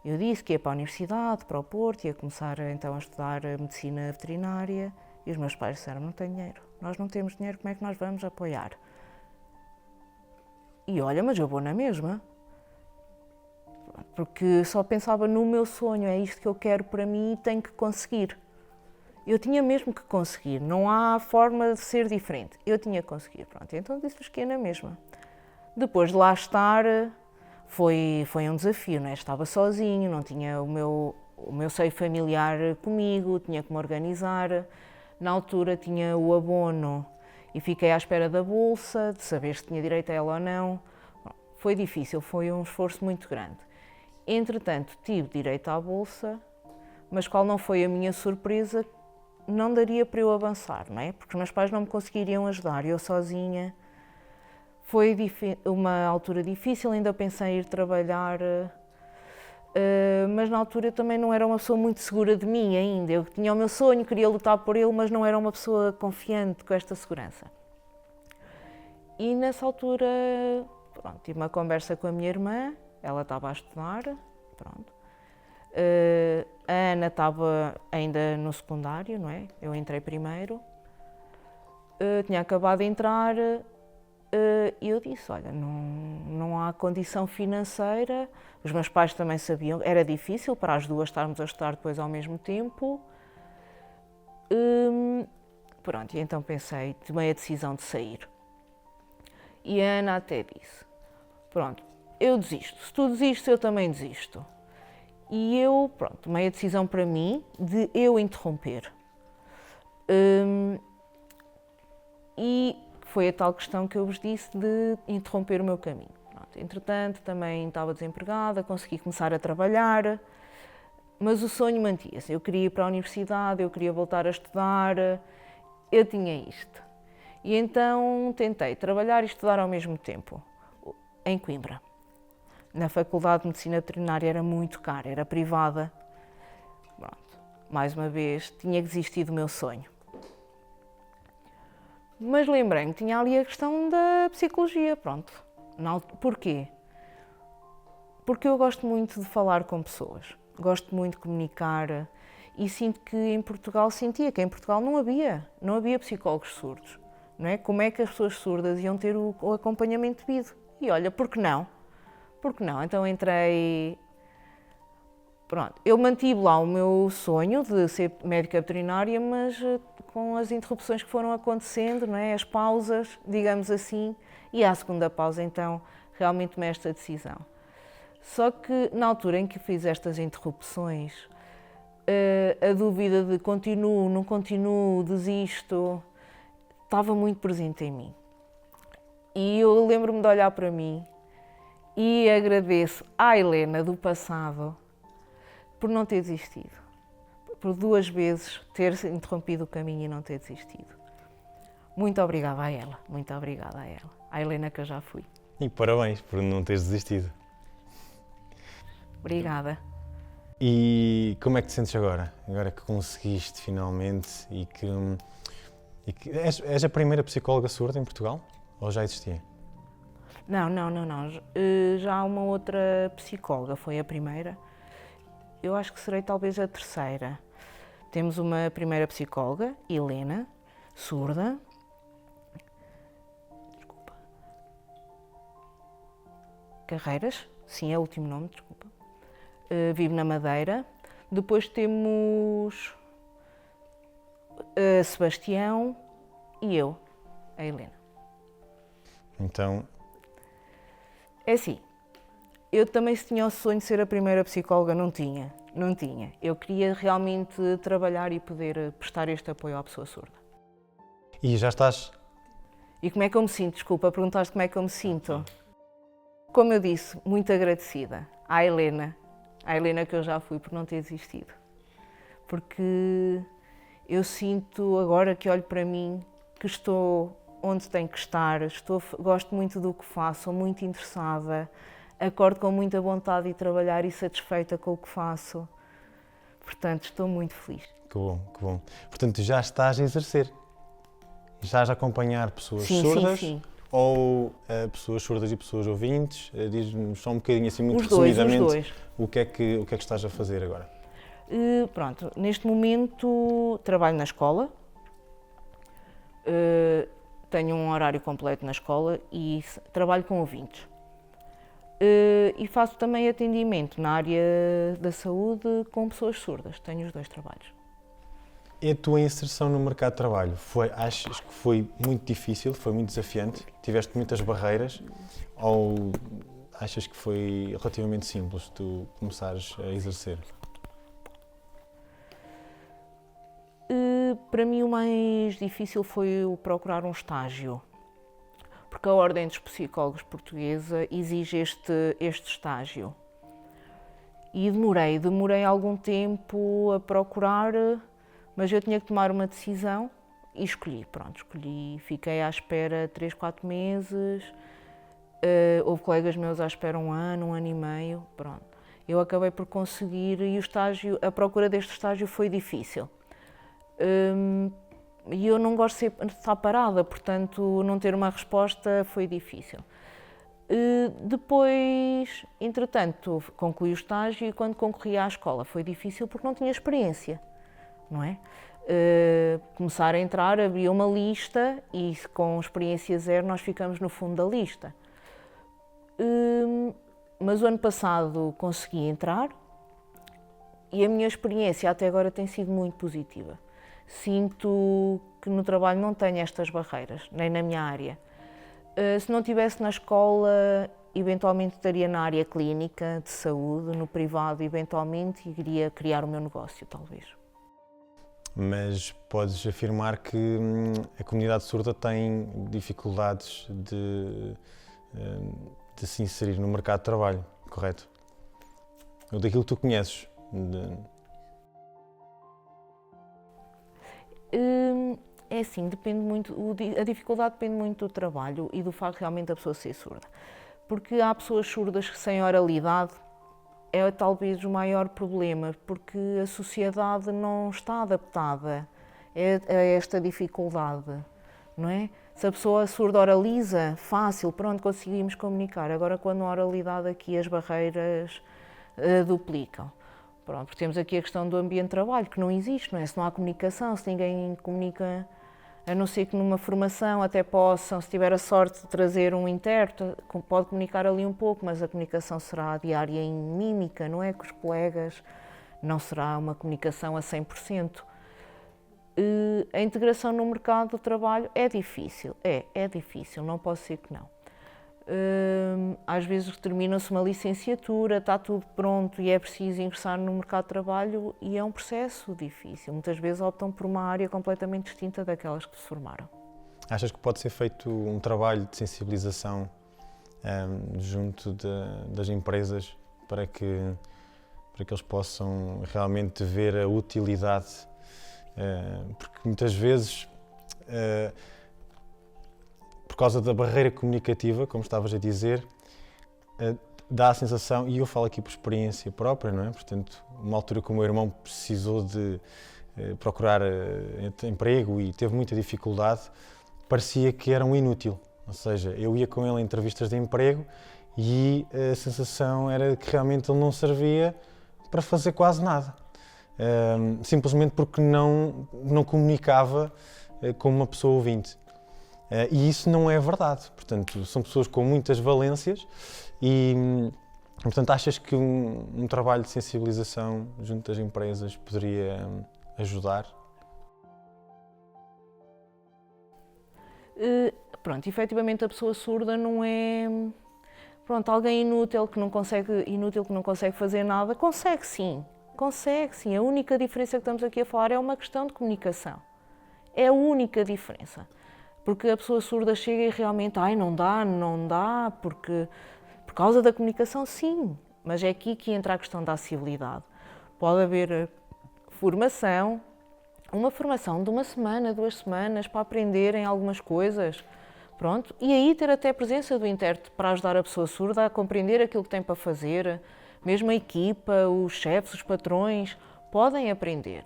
eu disse que ia para a universidade, para o Porto, ia começar então a estudar medicina veterinária e os meus pais disseram, não tenho dinheiro, nós não temos dinheiro, como é que nós vamos apoiar? E olha, mas eu vou na mesma, porque só pensava no meu sonho, é isto que eu quero para mim e tenho que conseguir. Eu tinha mesmo que conseguir, não há forma de ser diferente. Eu tinha que conseguir, pronto. Então disse-vos que ia na mesma. Depois de lá estar, foi um desafio, não é? Estava sozinho, não tinha o meu seio familiar comigo, tinha que me organizar. Na altura tinha o abono e fiquei à espera da bolsa, de saber se tinha direito a ela ou não. Bom, foi difícil, foi um esforço muito grande. Entretanto, tive direito à bolsa, mas qual não foi a minha surpresa, não daria para eu avançar, não é? Porque os meus pais não me conseguiriam ajudar, eu sozinha. Foi uma altura difícil, ainda pensei em ir trabalhar, mas na altura eu também não era uma pessoa muito segura de mim ainda. Eu tinha o meu sonho, queria lutar por ele, mas não era uma pessoa confiante com esta segurança. E nessa altura, pronto, tive uma conversa com a minha irmã, ela estava a estudar, pronto. A Ana estava ainda no secundário, não é? Eu entrei primeiro, tinha acabado de entrar e eu disse, olha, não há condição financeira, os meus pais também sabiam, era difícil para as duas estarmos a estudar depois ao mesmo tempo. Pronto, e então pensei, tomei a decisão de sair. E a Ana até disse, pronto, eu desisto, se tu desistes eu também desisto. E eu, pronto, tomei a decisão para mim de eu interromper. E foi a tal questão que eu vos disse de interromper o meu caminho. Pronto, entretanto, também estava desempregada, consegui começar a trabalhar, mas o sonho mantia-se. Eu queria ir para a universidade, eu queria voltar a estudar, eu tinha isto. E então tentei trabalhar e estudar ao mesmo tempo, em Coimbra. Na Faculdade de Medicina Veterinária era muito cara, era privada. Pronto, mais uma vez, tinha que desistir do meu sonho. Mas lembrei-me, tinha ali a questão da psicologia, pronto. Porquê? Porque eu gosto muito de falar com pessoas, gosto muito de comunicar e sinto que em Portugal, sentia que em Portugal não havia psicólogos surdos, não é? Como é que as pessoas surdas iam ter o acompanhamento devido? E olha, por que não? Porque não? Então entrei, pronto, eu mantive lá o meu sonho de ser médica veterinária, mas com as interrupções que foram acontecendo, não é? As pausas, digamos assim, e à segunda pausa então realmente tomei esta decisão. Só que na altura em que fiz estas interrupções, a dúvida de continuo, não continuo, desisto, estava muito presente em mim. E eu lembro-me de olhar para mim e agradeço à Helena do passado por não ter desistido. por 2 vezes ter interrompido o caminho e não ter desistido. Muito obrigada a ela, muito obrigada a ela. À Helena que eu já fui. E parabéns por não teres desistido. Obrigada. E como é que te sentes agora? Agora que conseguiste finalmente e que és a primeira psicóloga surda em Portugal? Ou já existia? Não. Já há uma outra psicóloga, foi a primeira. Eu acho que serei talvez a terceira. Temos uma primeira psicóloga, Helena, surda. Desculpa. Carreiras, sim, é o último nome, desculpa. Vive na Madeira. Depois temos Sebastião e eu, a Helena. Então, É assim, eu também se tinha o sonho de ser a primeira psicóloga, não tinha. Eu queria realmente trabalhar e poder prestar este apoio à pessoa surda. e já estás? E como é que eu me sinto? Desculpa, perguntaste como é que eu me sinto. Como eu disse, muito agradecida à Helena que eu já fui por não ter desistido. Porque eu sinto agora que olho para mim que estou onde tenho que estar, gosto muito do que faço, sou muito interessada, acordo com muita vontade de trabalhar e satisfeita com o que faço. Portanto, estou muito feliz. Que bom, que bom. Portanto, já estás a exercer. Já a acompanhar pessoas surdas? Sim. Ou pessoas surdas e pessoas ouvintes? Diz-nos só um bocadinho assim, muito Os dois. resumidamente, o que é que estás a fazer agora? Pronto, neste momento trabalho na escola, tenho um horário completo na escola e trabalho com ouvintes. E faço também atendimento na área da saúde com pessoas surdas, tenho os 2 trabalhos. E a tua inserção no mercado de trabalho, achas que foi muito difícil, foi muito desafiante? Tiveste muitas barreiras? Ou achas que foi relativamente simples tu começares a exercer? Para mim o mais difícil foi o procurar um estágio, porque a Ordem dos Psicólogos Portuguesa exige este estágio. E demorei algum tempo a procurar, mas eu tinha que tomar uma decisão e escolhi, fiquei à espera 3, 4 meses, houve colegas meus à espera 1 ano, 1 ano e meio, pronto. Eu acabei por conseguir e a procura deste estágio foi difícil. E eu não gosto de estar parada, portanto, não ter uma resposta foi difícil. Depois, entretanto, concluí o estágio e quando concorri à escola foi difícil porque não tinha experiência, não é? Começar a entrar, abria uma lista e com experiência 0 nós ficamos no fundo da lista. Mas o ano passado consegui entrar e a minha experiência até agora tem sido muito positiva. Sinto que no trabalho não tenho estas barreiras, nem na minha área. Se não estivesse na escola, eventualmente estaria na área clínica, de saúde, no privado, eventualmente, e iria criar o meu negócio, talvez. Mas podes afirmar que a comunidade surda tem dificuldades de se inserir no mercado de trabalho, correto? Ou daquilo que tu conheces? É assim, depende muito, a dificuldade depende muito do trabalho e do facto de realmente a pessoa ser surda. Porque há pessoas surdas que sem oralidade é talvez o maior problema, porque a sociedade não está adaptada a esta dificuldade, não é? Se a pessoa surda oraliza, fácil, pronto, conseguimos comunicar. Agora, quando a oralidade aqui as barreiras duplicam. Pronto, porque temos aqui a questão do ambiente de trabalho, que não existe, não é? Se não há comunicação, se ninguém comunica, a não ser que numa formação até possam, se tiver a sorte de trazer um intérprete, pode comunicar ali um pouco, mas a comunicação será diária em mímica, não é? Com os colegas, não será uma comunicação a 100%. A integração no mercado do trabalho é difícil, é difícil, não posso dizer que não. Às vezes termina-se uma licenciatura, está tudo pronto e é preciso ingressar no mercado de trabalho e é um processo difícil. Muitas vezes optam por uma área completamente distinta daquelas que se formaram. Achas que pode ser feito um trabalho de sensibilização junto das empresas para que para que eles possam realmente ver a utilidade, porque muitas vezes, por causa da barreira comunicativa, como estavas a dizer, dá a sensação, e eu falo aqui por experiência própria, não é? Portanto, uma altura que o meu irmão precisou de procurar emprego e teve muita dificuldade, parecia que era um inútil. Ou seja, eu ia com ele em entrevistas de emprego e a sensação era que realmente ele não servia para fazer quase nada. Simplesmente porque não comunicava como uma pessoa ouvinte. E isso não é verdade. Portanto, são pessoas com muitas valências e, portanto, achas que um trabalho de sensibilização junto das empresas poderia ajudar? Pronto, efetivamente a pessoa surda não é alguém inútil que não consegue fazer nada. Consegue sim. A única diferença que estamos aqui a falar é uma questão de comunicação. É a única diferença. Porque a pessoa surda chega e realmente, não dá, porque por causa da comunicação, sim. Mas é aqui que entra a questão da acessibilidade. Pode haver formação, uma formação de 1 semana, 2 semanas, para aprenderem algumas coisas. Pronto. E aí ter até a presença do intérprete para ajudar a pessoa surda a compreender aquilo que tem para fazer. Mesmo a equipa, os chefes, os patrões, podem aprender.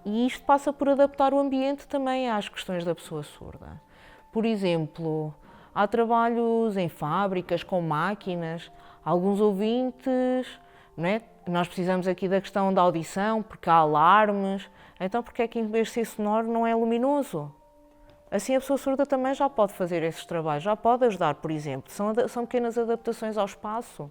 E isto passa por adaptar o ambiente também às questões da pessoa surda. Por exemplo, há trabalhos em fábricas com máquinas, alguns ouvintes, não é? Nós precisamos aqui da questão da audição, porque há alarmes, então porque é que em vez de ser sonoro não é luminoso? Assim a pessoa surda também já pode fazer esses trabalhos, já pode ajudar, por exemplo. São pequenas adaptações ao espaço.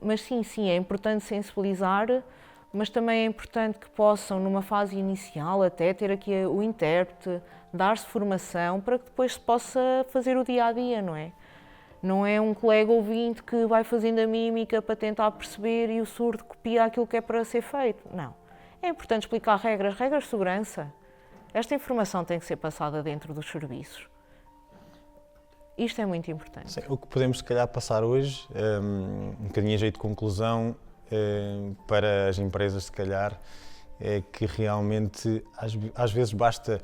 Mas sim, é importante sensibilizar, mas também é importante que possam, numa fase inicial, até ter aqui o intérprete, dar-se formação para que depois se possa fazer o dia-a-dia, não é? Não é um colega ouvinte que vai fazendo a mímica para tentar perceber e o surdo copia aquilo que é para ser feito. Não. É importante explicar regras de segurança. Esta informação tem que ser passada dentro dos serviços. Isto é muito importante. Sim, o que podemos, se calhar, passar hoje, um bocadinho a jeito de conclusão, para as empresas, se calhar, é que realmente, às vezes, basta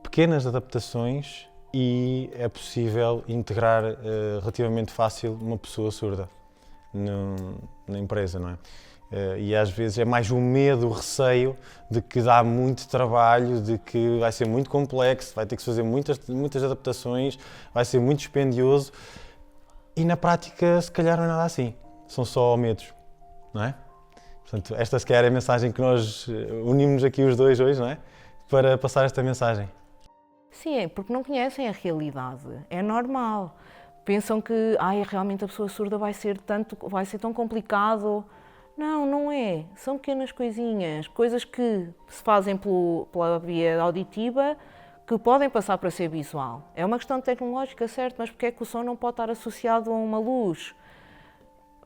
pequenas adaptações e é possível integrar relativamente fácil uma pessoa surda na empresa, não é? E às vezes é mais o medo, o receio de que dá muito trabalho, de que vai ser muito complexo, vai ter que fazer muitas adaptações, vai ser muito dispendioso e na prática se calhar não é nada assim, são só medos, não é? Portanto, esta se calhar é a mensagem que nós unimos aqui os dois hoje, não é? Para passar esta mensagem. Sim, é porque não conhecem a realidade, é normal. Pensam que realmente a pessoa surda vai ser tão complicado. Não é. São pequenas coisinhas, coisas que se fazem pela via auditiva que podem passar para ser visual. É uma questão tecnológica, certo, mas porque é que o som não pode estar associado a uma luz?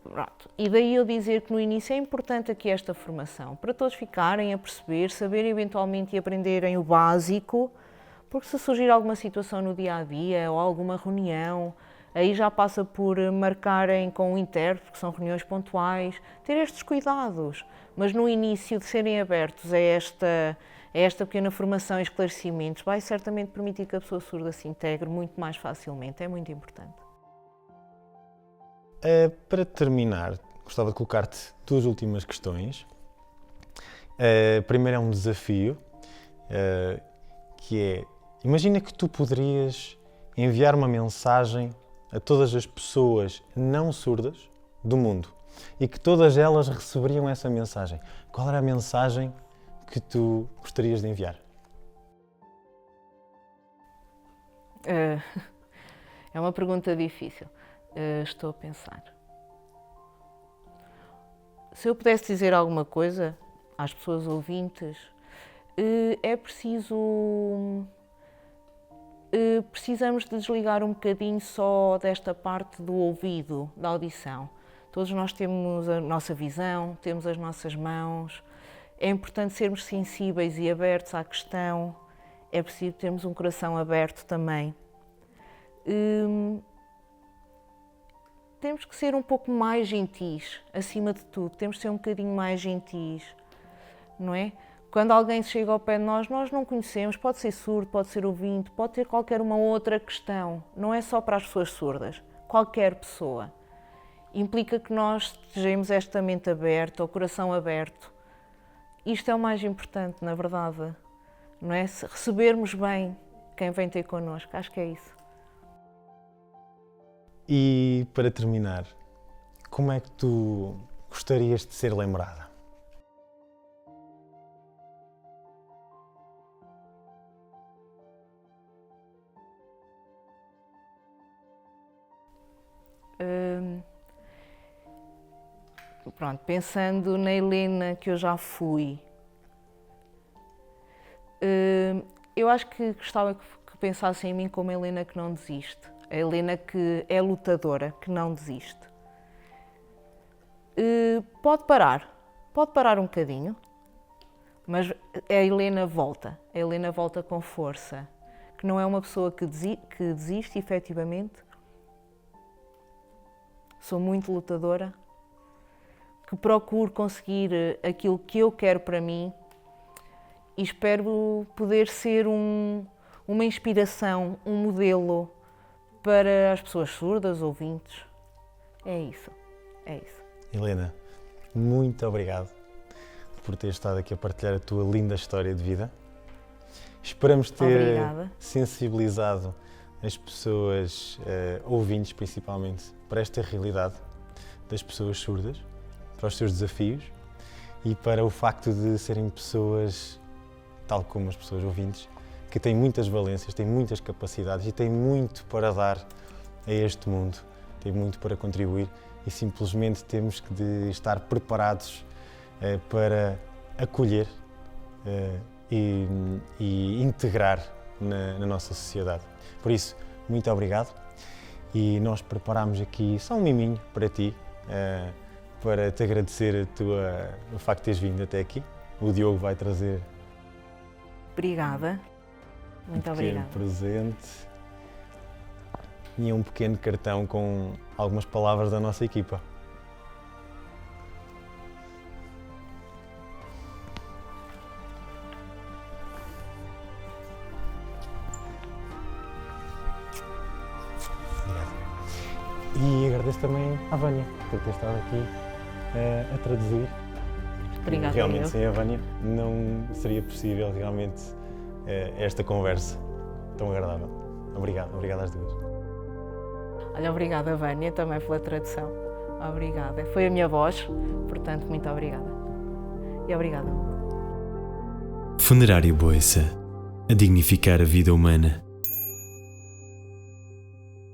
Pronto. E daí eu dizer que no início é importante aqui esta formação, para todos ficarem a perceber, saberem eventualmente e aprenderem o básico, porque se surgir alguma situação no dia-a-dia ou alguma reunião, aí já passa por marcarem com o intérprete, que são reuniões pontuais, ter estes cuidados. Mas no início de serem abertos a esta pequena formação e esclarecimentos, vai certamente permitir que a pessoa surda se integre muito mais facilmente. É muito importante. Para terminar, gostava de colocar-te 2 últimas questões. Primeiro é um desafio, que é, imagina que tu poderias enviar uma mensagem a todas as pessoas não surdas do mundo e que todas elas receberiam essa mensagem. Qual era a mensagem que tu gostarias de enviar? É uma pergunta difícil. Estou a pensar. Se eu pudesse dizer alguma coisa às pessoas ouvintes, é preciso... Precisamos de desligar um bocadinho só desta parte do ouvido, da audição. Todos nós temos a nossa visão, temos as nossas mãos. É importante sermos sensíveis e abertos à questão. É preciso termos um coração aberto também. temos que ser um pouco mais gentis, acima de tudo, temos que ser um bocadinho mais gentis, não é? Quando alguém chega ao pé de nós não conhecemos, pode ser surdo, pode ser ouvinte, pode ter qualquer uma outra questão, não é só para as pessoas surdas, qualquer pessoa. Implica que nós estejamos esta mente aberta, o coração aberto. Isto é o mais importante, na verdade, não é? Recebermos bem quem vem ter connosco, acho que é isso. E para terminar, como é que tu gostarias de ser lembrada? Pronto, pensando na Helena que eu já fui, eu acho que gostava que pensassem em mim como a Helena que não desiste, a Helena que é lutadora, que não desiste. Pode parar um bocadinho, mas a Helena volta com força, que não é uma pessoa que desiste efetivamente. Sou muito lutadora, que procuro conseguir aquilo que eu quero para mim e espero poder ser uma inspiração, um modelo para as pessoas surdas, ouvintes. É isso. Helena, muito obrigado por ter estado aqui a partilhar a tua linda história de vida. Esperamos ter sensibilizado as pessoas, ouvintes principalmente, para esta realidade das pessoas surdas, para os seus desafios e para o facto de serem pessoas, tal como as pessoas ouvintes, que têm muitas valências, têm muitas capacidades e têm muito para dar a este mundo, têm muito para contribuir e simplesmente temos que estar preparados para acolher e integrar na nossa sociedade. Por isso, muito obrigado e nós preparámos aqui só um miminho para ti, para te agradecer o facto de teres vindo até aqui. O Diogo vai trazer obrigada. Muito obrigada. Presente e um pequeno cartão com algumas palavras da nossa equipa. E agradeço também à Vânia por ter estado aqui a traduzir. Obrigada. Realmente, sem a Vânia não seria possível realmente esta conversa tão agradável. Obrigado às duas. Olha, obrigada, Vânia, também pela tradução. Obrigada. Foi a minha voz, portanto, muito obrigada. E obrigada. Funerário Boiça, a dignificar a vida humana.